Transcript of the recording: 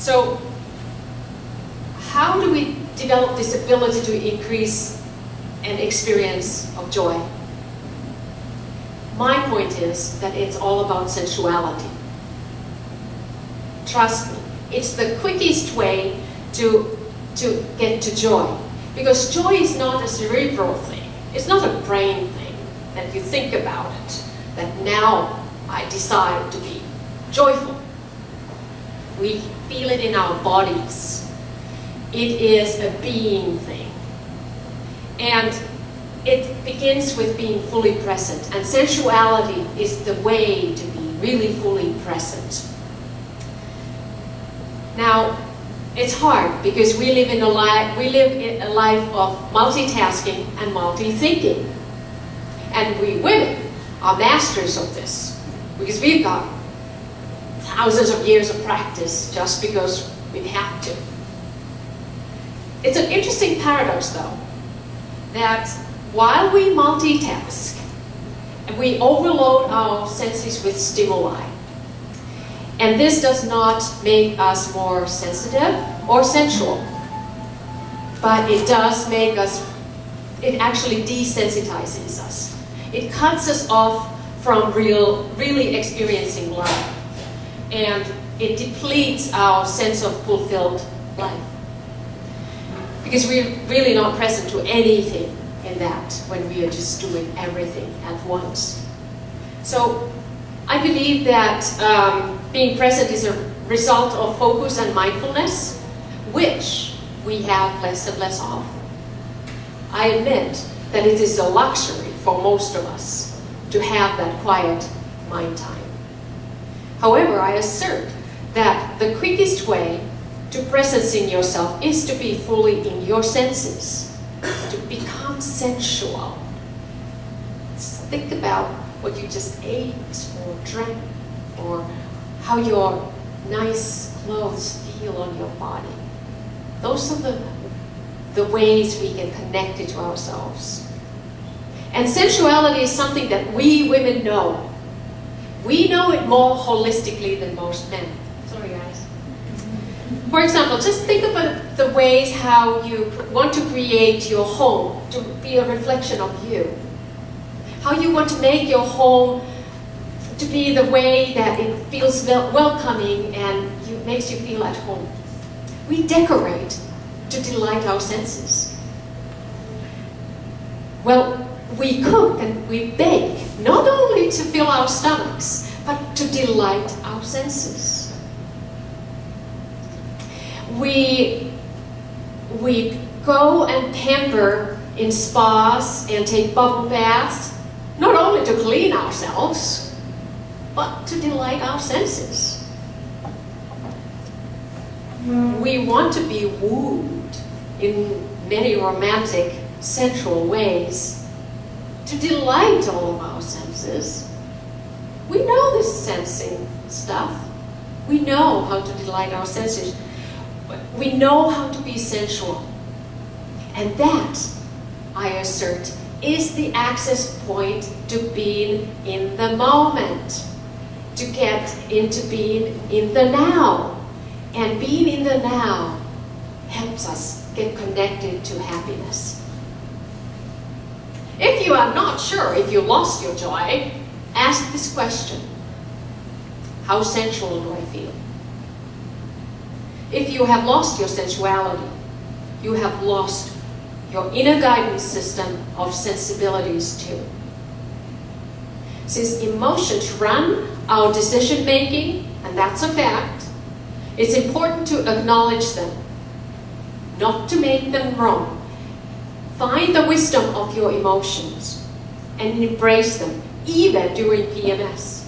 So how do we develop this ability to increase an experience of joy? My point is that it's all about sensuality. Trust me, it's the quickest way to get to joy. Because joy is not a cerebral thing. It's not a brain thing that you think about it, that now I decide to be joyful. We feel it in our bodies. It is a being thing. And it begins with being fully present. And sensuality is the way to be really fully present. Now, it's hard because we live in a life of multitasking and multi-thinking. And we women are masters of this because we've got thousands of years of practice just because we have to. It's an interesting paradox, though, that while we multitask and we overload our senses with stimuli, and this does not make us more sensitive or sensual, but it does make us, it actually desensitizes us. It cuts us off from really experiencing life, and it depletes our sense of fulfilled life. Because we're really not present to anything in that when we are just doing everything at once. So I believe that being present is a result of focus and mindfulness, which we have less and less of. I admit that it is a luxury for most of us to have that quiet mind time. However, I assert that the quickest way to presence in yourself is to be fully in your senses, to become sensual. Think about what you just ate or drank, or how your nice clothes feel on your body. Those are the ways we get connected to ourselves. And sensuality is something that we women know. We know it more holistically than most men. Sorry, guys. For example, just think about the ways how you want to create your home to be a reflection of you. How you want to make your home to be the way that it feels welcoming and makes you feel at home. We decorate to delight our senses. Well, we cook and we bake, not only to fill our stomachs, but to delight our senses. We go and pamper in spas and take bubble baths, not only to clean ourselves, but to delight our senses. We want to be wooed in many romantic, sensual ways to delight all of our senses. We know this sensing stuff. We know how to delight our senses. We know how to be sensual. And that, I assert, is the access point to being in the moment, to get into being in the now. And being in the now helps us get connected to happiness. If you are not sure if you lost your joy, ask this question: how sensual do I feel? If you have lost your sensuality, you have lost your inner guidance system of sensibilities too. Since emotions run our decision making, and that's a fact, it's important to acknowledge them, not to make them wrong. Find the wisdom of your emotions and embrace them, even during PMS.